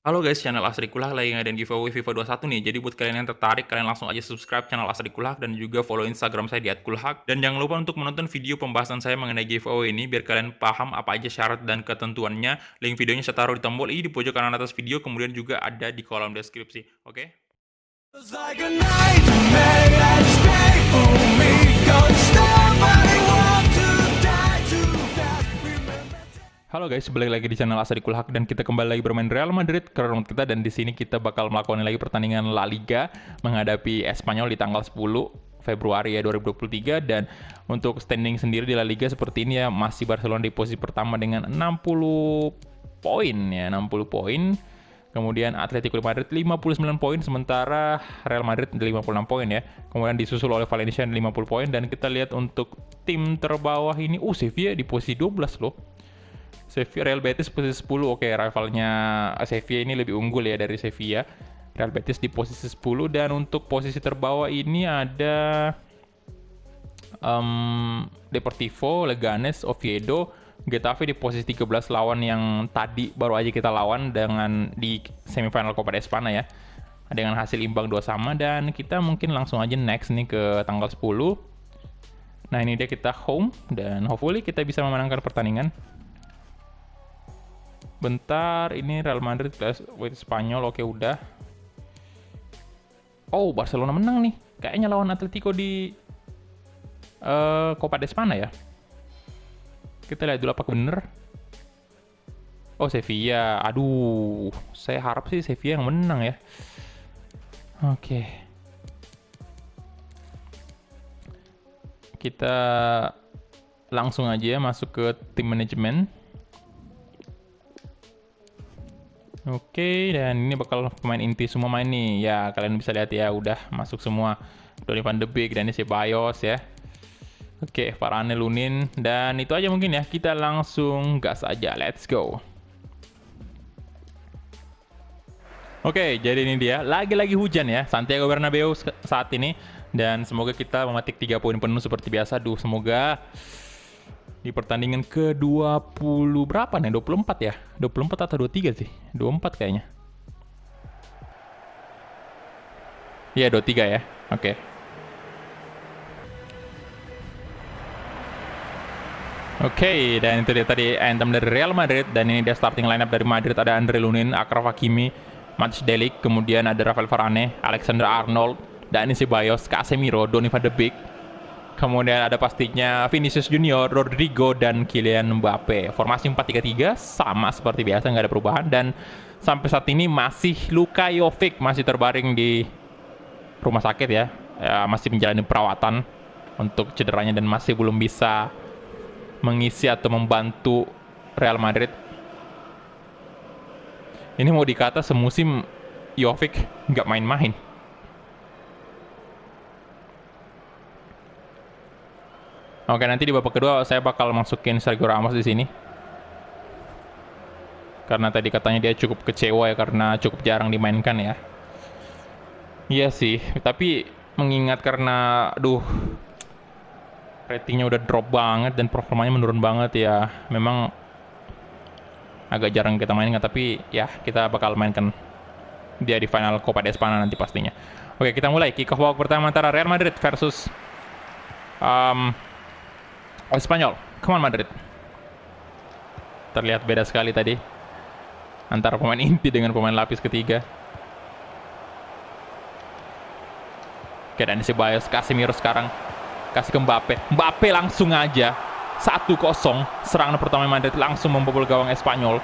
Halo guys, channel Asri Kulak lagi ngadain giveaway FIFA 21 nih. Jadi buat kalian yang tertarik, kalian langsung aja subscribe channel Asri Kulak dan juga follow Instagram saya di @kulhak. Dan jangan lupa untuk menonton video pembahasan saya mengenai giveaway ini biar kalian paham apa aja syarat dan ketentuannya. Link videonya saya taruh di tombol i di pojok kanan atas video, kemudian juga ada di kolom deskripsi. Oke? It's like a nightmare that's painful me. Don't stop, I want to die too fast. Remember. Halo guys, balik lagi di channel Asri Kulhak dan kita kembali lagi bermain Real Madrid ke round kita, dan di sini kita bakal melakukan lagi pertandingan La Liga menghadapi Espanyol di tanggal 10 Februari ya 2023. Dan untuk standing sendiri di La Liga seperti ini ya, masih Barcelona di posisi pertama dengan 60 poin ya, 60 poin. Kemudian Atletico Madrid 59 poin, sementara Real Madrid 56 poin ya. Kemudian disusul oleh Valencia 50 poin, dan kita lihat untuk tim terbawah ini, Sevilla di posisi 12 loh. Sevilla, Real Betis posisi 10. Oke, rivalnya Sevilla ini lebih unggul ya dari Sevilla. Real Betis di posisi 10, dan untuk posisi terbawah ini ada Deportivo, Leganes, Oviedo, Getafe di posisi 13 lawan yang tadi baru aja kita lawan dengan di semifinal Copa de Espana ya. Dengan hasil imbang 2 sama, dan kita mungkin langsung aja next nih ke tanggal 10. Nah, ini dia kita home, dan hopefully kita bisa memenangkan pertandingan. Bentar, ini Real Madrid with Spanyol. Oke, udah. Oh, Barcelona menang nih. Kayaknya lawan Atletico di Copa de Espana ya. Kita lihat dulu apakah bener. Oh, Sevilla. Aduh, saya harap sih Sevilla yang menang ya. Oke. Kita langsung aja masuk ke tim manajemen. Oke, dan ini bakal pemain inti semua main nih. Ya, kalian bisa lihat ya, udah masuk semua. Donny van de Beek, Dani Ceballos ya. Oke, Varane, Lunin, dan itu aja mungkin ya. Kita langsung gas aja, let's go. Oke, jadi ini dia. Lagi-lagi hujan ya, Santiago Bernabeu saat ini. Dan semoga kita memetik 3 poin penuh seperti biasa. Duh, semoga di pertandingan ke-20 berapa nih? 24 ya? 24 atau 23 sih? 24 kayaknya. Iya, 23 ya. Oke. Oke, dan itu dia tadi anthem dari Real Madrid, dan ini dia starting lineup dari Madrid. Ada Andre Lunin, Achraf Hakimi, Mats Delic, kemudian ada Rafael Varane, Alexander Arnold, Dani Ceballos, Casemiro, Donny van de Beek. Kemudian ada pastinya Vinicius Junior, Rodrigo, dan Kylian Mbappe. Formasi 4-3-3 sama seperti biasa, nggak ada perubahan. Dan sampai saat ini masih Luka Jovic masih terbaring di rumah sakit ya, masih menjalani perawatan untuk cederanya dan masih belum bisa mengisi atau membantu Real Madrid. Ini mau dikata semusim Jovic nggak main-main. Oke, nanti di babak kedua saya bakal masukin Sergio Ramos di sini. Karena tadi katanya dia cukup kecewa ya karena cukup jarang dimainkan ya. Iya sih, tapi mengingat karena ratingnya udah drop banget dan performanya menurun banget ya, memang agak jarang kita mainkan, tapi ya kita bakal mainkan dia di final Copa de Espana nanti pastinya. Oke, kita mulai kick off babak pertama antara Real Madrid versus Espanyol. Come on Madrid. Terlihat beda sekali tadi antara pemain inti dengan pemain lapis ketiga. Oke, dan Ceballos, Casemiro sekarang kasih ke Mbappe. Mbappe langsung aja 1-0. Serangan pertama Madrid langsung membobol gawang Espanyol.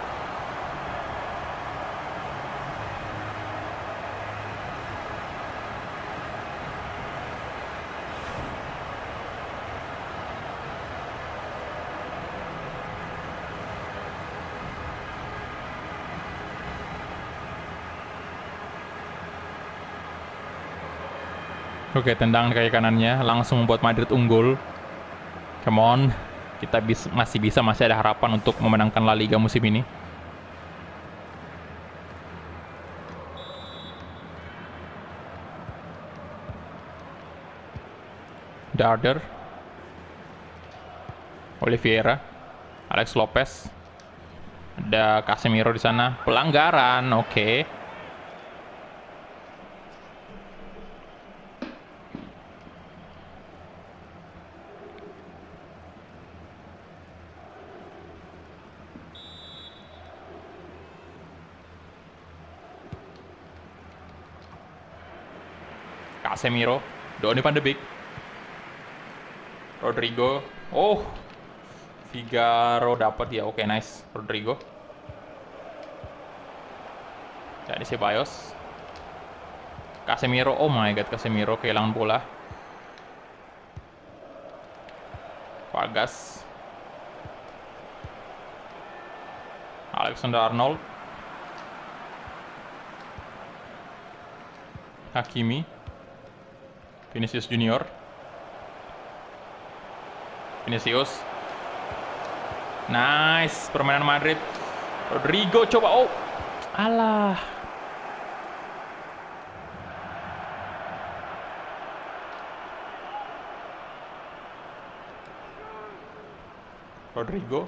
Oke, tendangan kaki kanannya langsung membuat Madrid unggul. Come on, kita masih ada harapan untuk memenangkan La Liga musim ini. Darder, Oliveira, Alex Lopez, Ada Casemiro di sana. Pelanggaran, oke. Casemiro, Donny van de Beek, Rodrigo. Oh, Figaro dapat ya. Oke, nice. Rodrigo. Jadi Ceballos. Casemiro. Oh my god, Casemiro kehilangan bola. Vargas. Alexander Arnold. Hakimi. Vinicius Junior. Vinicius. Nice, permainan Madrid. Rodrigo coba. Oh, alah. Rodrigo.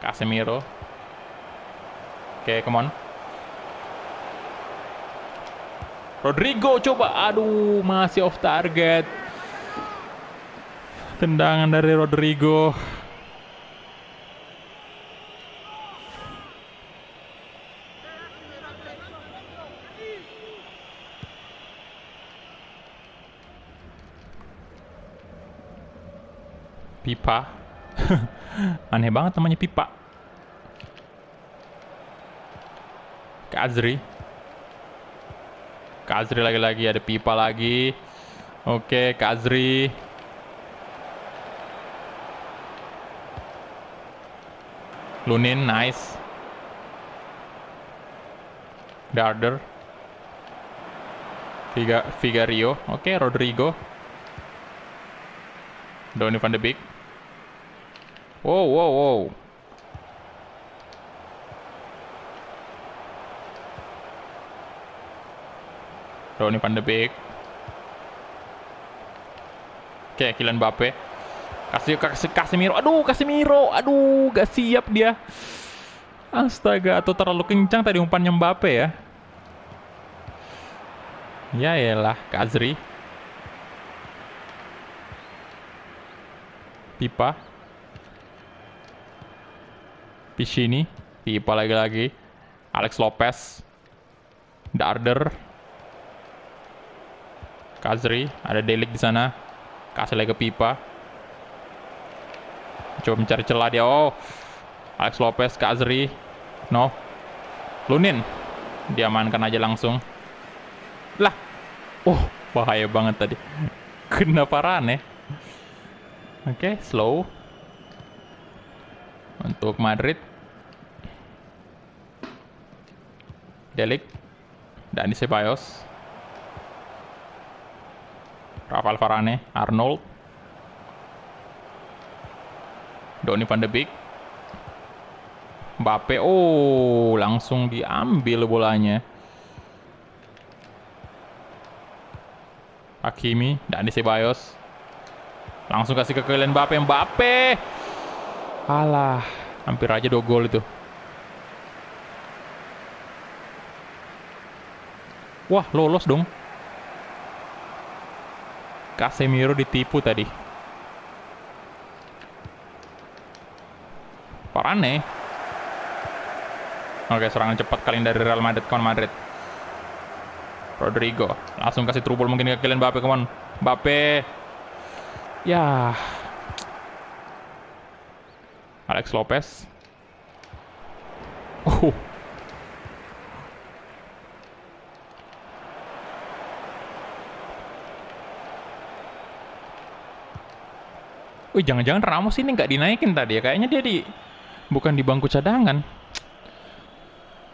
Casemiro. Oke, come on. Rodrigo coba. Aduh, masih off target. Tendangan dari Rodrigo. Pipa. Aneh banget namanya Pipa. Kazri. Kazri lagi-lagi, ada Pipa lagi. Oke, Kazri. Lunin, nice. Darder. Figario. Oke, Rodrigo. Donny van de Beek. Wow, wow, wow. Donny van de Beek. Oke, Kylian Mbappe. Kasih Casemiro. Aduh, Casemiro. Aduh, gak siap dia. Astaga, atau terlalu kencang tadi umpannya Mbappe ya. Ya elah, Kazri. Pipa. Piccini. Pipa lagi-lagi. Alex Lopez. Darder. Kazri. Ada Delik di sana. Kasih lagi ke Pipa. Coba mencari celah dia. Oh, Alex Lopez, Kazri. No. Lunin. Diamankan aja langsung. Lah. Oh, bahaya banget tadi. Kena Varane. Oke, slow. Untuk Madrid. Delik. Dani Ceballos. Rafael Varane. Arnold. Donny van de Beek. Mbappe. Oh, langsung diambil bolanya. Hakimi. Dani Ceballos. Langsung kasih ke Kylian Mbappe. Mbappe. Alah, hampir aja 2 gol itu. Wah, lolos dong. Casemiro ditipu tadi. Varane. Oke, serangan cepat kali ini dari Real Madrid kawan Madrid. Rodrigo. Langsung kasih trouble mungkin ke Kylian Mbappe. Come on. Mbappe. Ya. Alex Lopez. Wih, jangan-jangan Ramos ini nggak dinaikin tadi ya. Kayaknya dia bukan di bangku cadangan.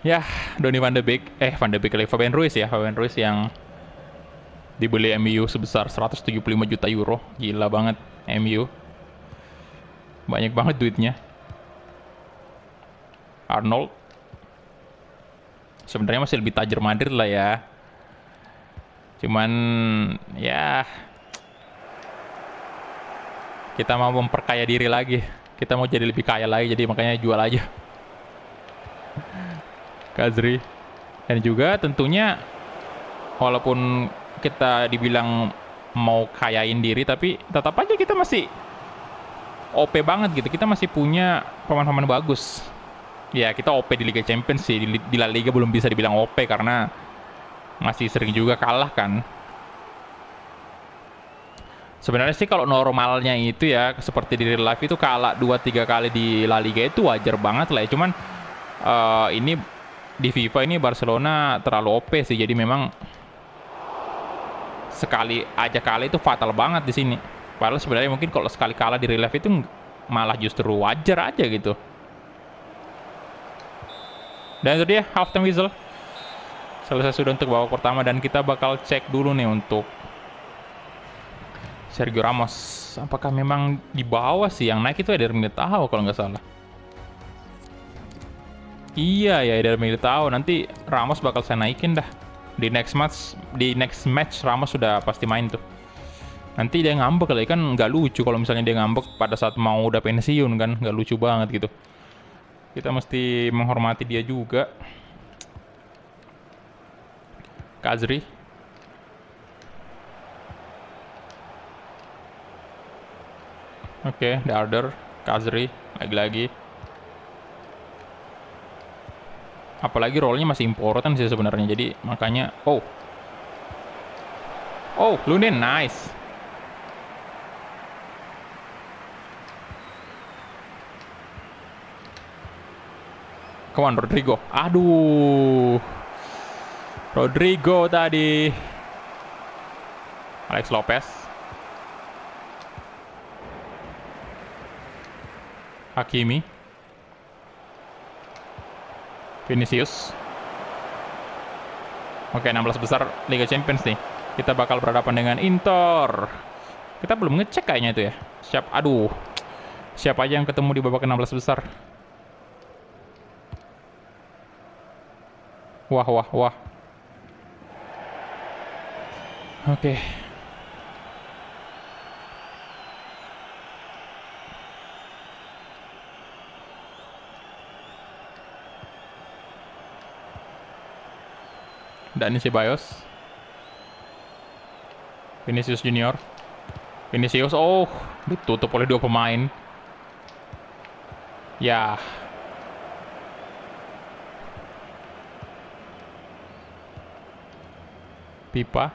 Ya, Donny van de Beek. Van de Beek, Fabian Ruiz ya. Fabian Ruiz yang dibeli MU sebesar 175 juta euro. Gila banget MU. Banyak banget duitnya. Arnold. Sebenarnya masih lebih tajir Madrid lah ya. Cuman ya kita mau memperkaya diri lagi. Kita mau jadi lebih kaya lagi, jadi makanya jual aja Kazri. Dan juga tentunya walaupun kita dibilang mau kayain diri, tapi tetap aja kita masih OP banget gitu. Kita masih punya pemain-pemain bagus. Ya, kita OP di Liga Champions sih. Di La Liga belum bisa dibilang OP karena masih sering juga kalah kan. Sebenarnya sih kalau normalnya itu ya, seperti di real life itu kalah 2-3 kali di La Liga itu wajar banget lah ya. Cuman ini di FIFA ini Barcelona terlalu OP sih. Jadi memang sekali aja kalah itu fatal banget di sini. Padahal sebenarnya mungkin kalau sekali kalah di real life itu malah justru wajar aja gitu. Dan itu dia halftime whistle. Selesai sudah untuk babak pertama dan kita bakal cek dulu nih untuk Sergio Ramos. Apakah memang di bawah sih? Yang naik itu Eder Militao kalau nggak salah. Iya ya, Eder Militao. Nanti Ramos bakal saya naikin dah. Di next match Ramos sudah pasti main tuh. Nanti dia ngambek kali kan, nggak lucu kalau misalnya dia ngambek pada saat mau udah pensiun kan, nggak lucu banget gitu. Kita mesti menghormati dia juga. Kazri. Oke, Darder, Kazri, lagi-lagi. Apalagi role-nya masih important sih sebenarnya, jadi makanya... Oh, Lunin, nice. Come on, Rodrigo. Aduh. Rodrigo tadi. Alex Lopez. Hakimi. Vinicius. Oke, 16 besar Liga Champions nih. Kita bakal berhadapan dengan Inter. Kita belum ngecek kayaknya itu ya. Aduh. Siapa aja yang ketemu di babak 16 besar? Wah. Oke. Dani Ceballos. Vinicius Junior. Vinicius, oh, ditutup oleh dua pemain. Ya. Pipa.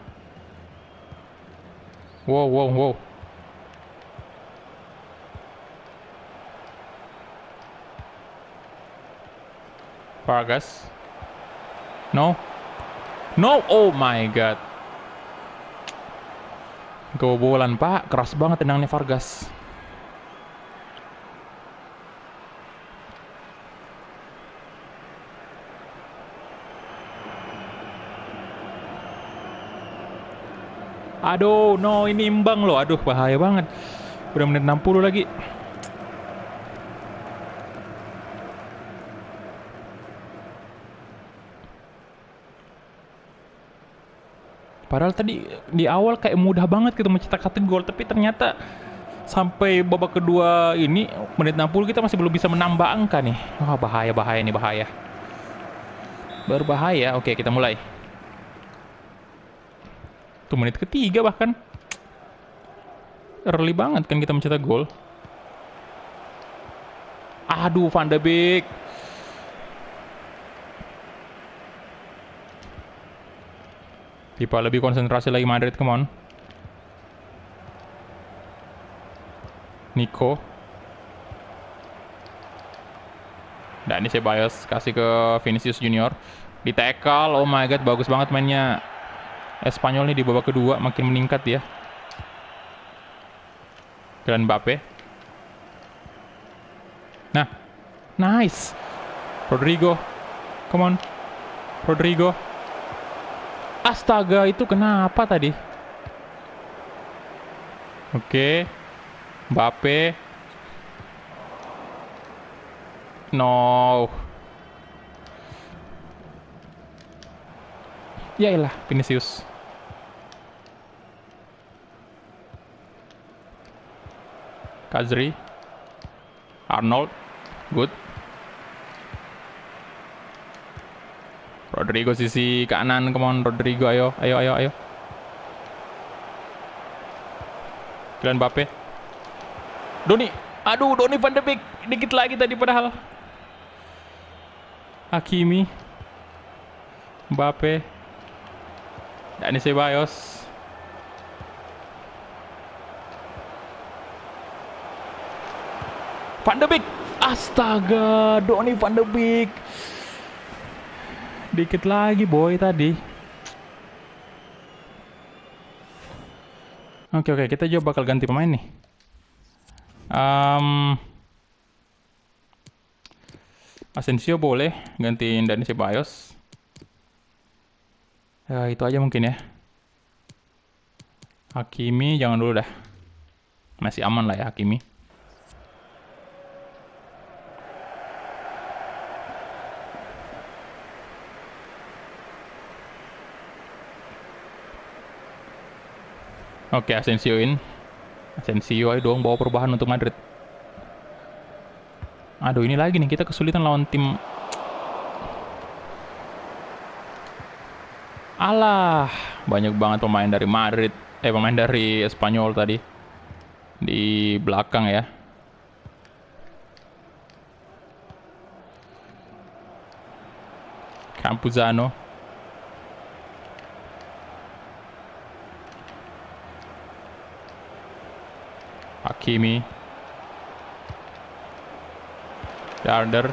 Wow. Vargas. No, oh my god. Kebobolan, Pak. Keras banget tendangnya Vargas. Aduh, no, ini imbang loh. Aduh, bahaya banget. Udah menit 60 lagi. Padahal tadi di awal kayak mudah banget gitu mencetak satu gol, tapi ternyata sampai babak kedua ini menit 60 kita masih belum bisa menambah angka nih. Wah, bahaya nih, bahaya. Berbahaya. Oke, kita mulai. Tuh menit ketiga bahkan. Early banget kan kita mencetak gol. Aduh, Van de Beek. Pipa lebih konsentrasi lagi Madrid, come on. Nico. Dan ini Ceballos kasih ke Vinicius Junior. Di tackle, oh my god, bagus banget mainnya Espanyol nih di babak kedua, makin meningkat ya. Dan Mbappe. Nah, nice. Rodrigo, come on. Rodrigo. Astaga, itu kenapa tadi? Oke. Mbappe. No. Yaelah, Vinicius. Kazri. Arnold. Good. Rodrigo sisi kanan. Come on, Rodrigo. Ayo. Kylian Mbappe. Doni. Aduh, Donny van de Beek. Dikit lagi tadi padahal. Hakimi. Mbappe. Dani Ceballos. Van de Beek. Astaga, Donny van de Beek. Dikit lagi boy tadi. Oke, kita juga bakal ganti pemain nih. Asensio boleh gantiin Dani Ceballos. Ya, itu aja mungkin ya. Hakimi jangan dulu dah. Masih aman lah ya Hakimi. Oke, Asensio in. Asensio, ayo dong bawa perubahan untuk Madrid. Aduh, ini lagi nih kita kesulitan lawan tim. Alah, banyak banget pemain dari Madrid, pemain dari Spanyol tadi di belakang ya. Campuzano. Hakimi. Darder.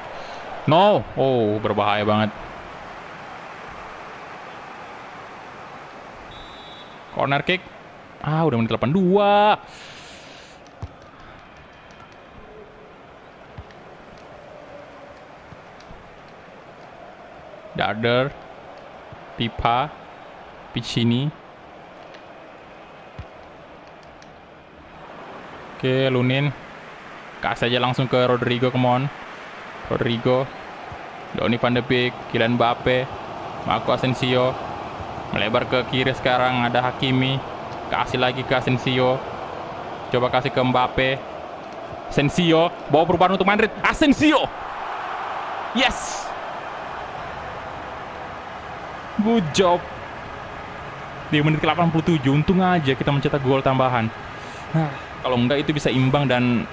No. Oh, berbahaya banget. Corner kick. Udah menit 82. Darder. Pipa. Piccini. Oke, Lunin. Kasih aja langsung ke Rodrigo, come on. Rodrigo. Donny van de Beek. Kylian Mbappe. Marco Asensio. Melebar ke kiri sekarang, ada Hakimi. Kasih lagi ke Asensio. Coba kasih ke Mbappe. Asensio. Bawa perubahan untuk Madrid. Asensio. Yes. Good job. Di menit ke-87, untung aja kita mencetak gol tambahan. Kalau enggak itu bisa imbang dan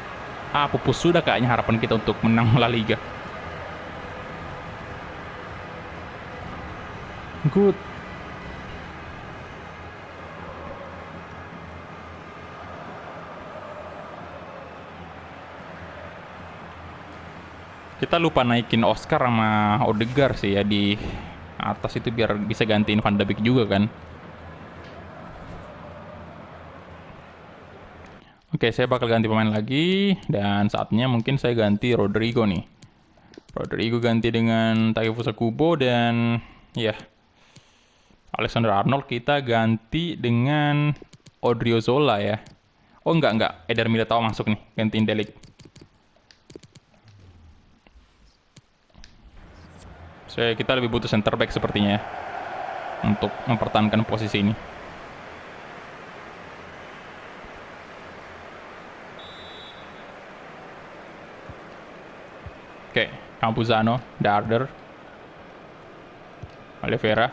pupus sudah kayaknya harapan kita untuk menang La Liga. Good. Kita lupa naikin Oscar sama Odegaard sih ya di atas itu biar bisa gantiin Van de Beek juga kan. Oke, saya bakal ganti pemain lagi dan saatnya mungkin saya ganti Rodrigo nih. Rodrigo ganti dengan Takefusa Kubo dan ya Alexander Arnold kita ganti dengan Odriozola ya. Oh enggak, Eder Militao masuk nih, gantiin De Ligt. Kita lebih butuh center back sepertinya ya, untuk mempertahankan posisi ini. Oke, Campuzano, Darder, Oliveira.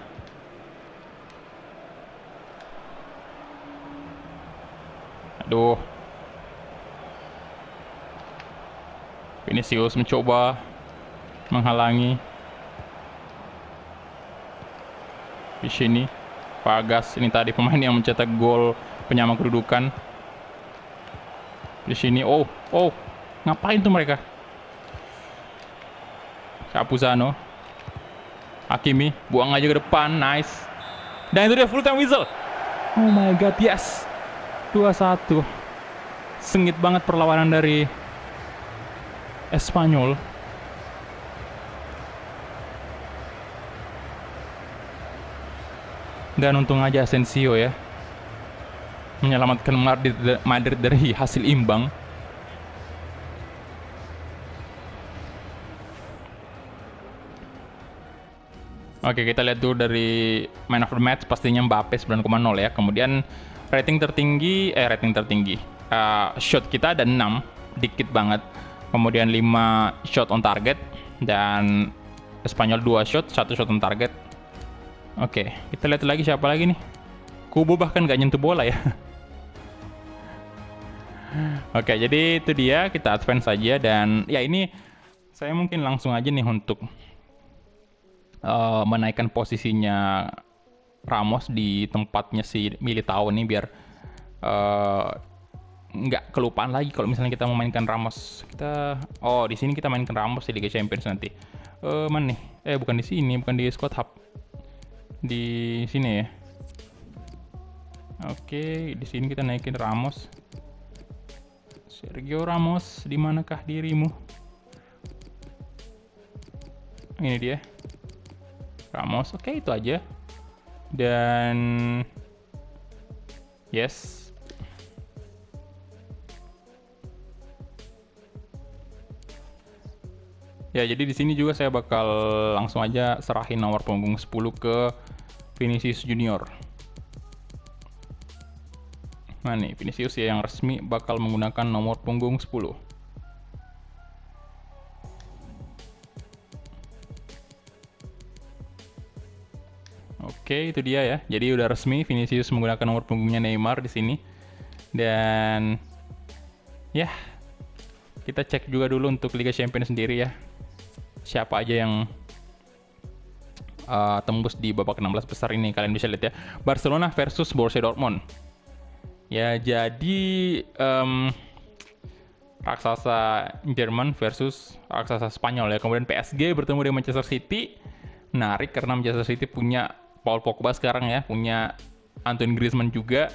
Aduh. Vinicius mencoba menghalangi. Di sini Pagas, ini tadi pemain yang mencetak gol penyama kedudukan. Di sini, oh, ngapain tuh mereka? Campuzano, Hakimi, buang aja ke depan, nice. Dan itu dia full time whistle. Oh my god, yes. 2-1. Sengit banget perlawanan dari Espanyol. Dan untung aja Asensio ya menyelamatkan Madrid dari hasil imbang. Oke, kita lihat dulu dari man of the match, pastinya Mbappe 9,0 ya. Kemudian rating tertinggi, shot kita ada 6, dikit banget. kemudian 5 shot on target, dan Espanyol 2 shot, 1 shot on target. Oke, kita lihat lagi siapa lagi nih. Kubo bahkan nggak nyentuh bola ya. Oke, jadi itu dia, kita advance saja. Dan ya ini saya mungkin langsung aja nih untuk menaikkan posisinya Ramos di tempatnya si Militao nih, biar nggak kelupaan lagi kalau misalnya kita memainkan Ramos. Di sini kita mainkan Ramos di Liga Champions nanti. Mana nih? Bukan di sini, bukan di Squad Hub. Di sini ya. Oke, di sini kita naikin Ramos. Sergio Ramos, di manakah dirimu? Ini dia. Ramos, oke, itu aja. Dan yes. Ya, jadi di sini juga saya bakal langsung aja serahin nomor punggung 10 ke Vinicius Junior. Nah nih, Vinicius ya yang resmi bakal menggunakan nomor punggung 10. Oke, itu dia ya. Jadi udah resmi Vinicius menggunakan nomor punggungnya Neymar di sini. Dan ya, kita cek juga dulu untuk Liga Champions sendiri ya. Siapa aja yang tembus di babak 16 besar ini, kalian bisa lihat ya. Barcelona versus Borussia Dortmund. Ya, jadi raksasa Jerman versus raksasa Spanyol ya. Kemudian PSG bertemu dengan Manchester City. Menarik karena Manchester City punya Paul Pogba sekarang ya, punya Antoine Griezmann juga.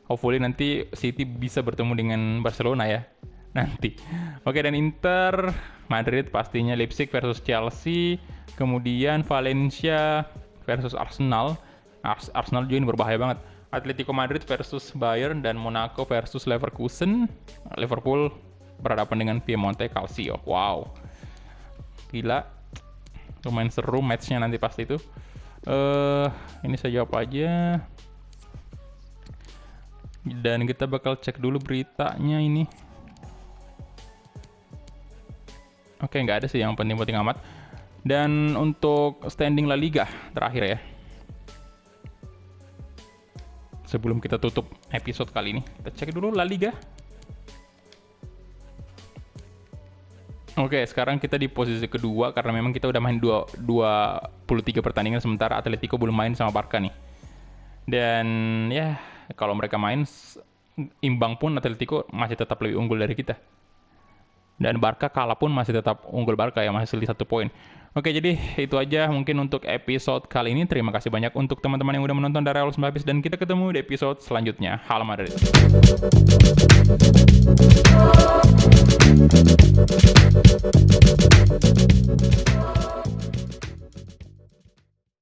Hopefully nanti City bisa bertemu dengan Barcelona ya nanti. Oke, dan Inter Madrid pastinya, Leipzig versus Chelsea, kemudian Valencia versus Arsenal. Arsenal juga ini berbahaya banget. Atletico Madrid versus Bayern, dan Monaco versus Leverkusen. Liverpool berhadapan dengan Piemonte Calcio. Wow, gila, lumayan seru matchnya nanti pasti itu. Ini saya jawab aja. Dan kita bakal cek dulu beritanya ini. Oke, nggak ada sih yang penting-penting amat. Dan untuk standing La Liga terakhir ya, sebelum kita tutup episode kali ini, kita cek dulu La Liga. Oke, sekarang kita di posisi kedua karena memang kita udah main 23 pertandingan, sementara Atletico belum main sama Barca nih. Dan ya, kalau mereka main imbang pun Atletico masih tetap lebih unggul dari kita. Dan Barca kalah pun masih tetap unggul Barca ya, masih selisih 1 poin. Oke, jadi itu aja mungkin untuk episode kali ini. Terima kasih banyak untuk teman-teman yang udah menonton dari awal sampai habis, dan kita ketemu di episode selanjutnya. Halo Madrid.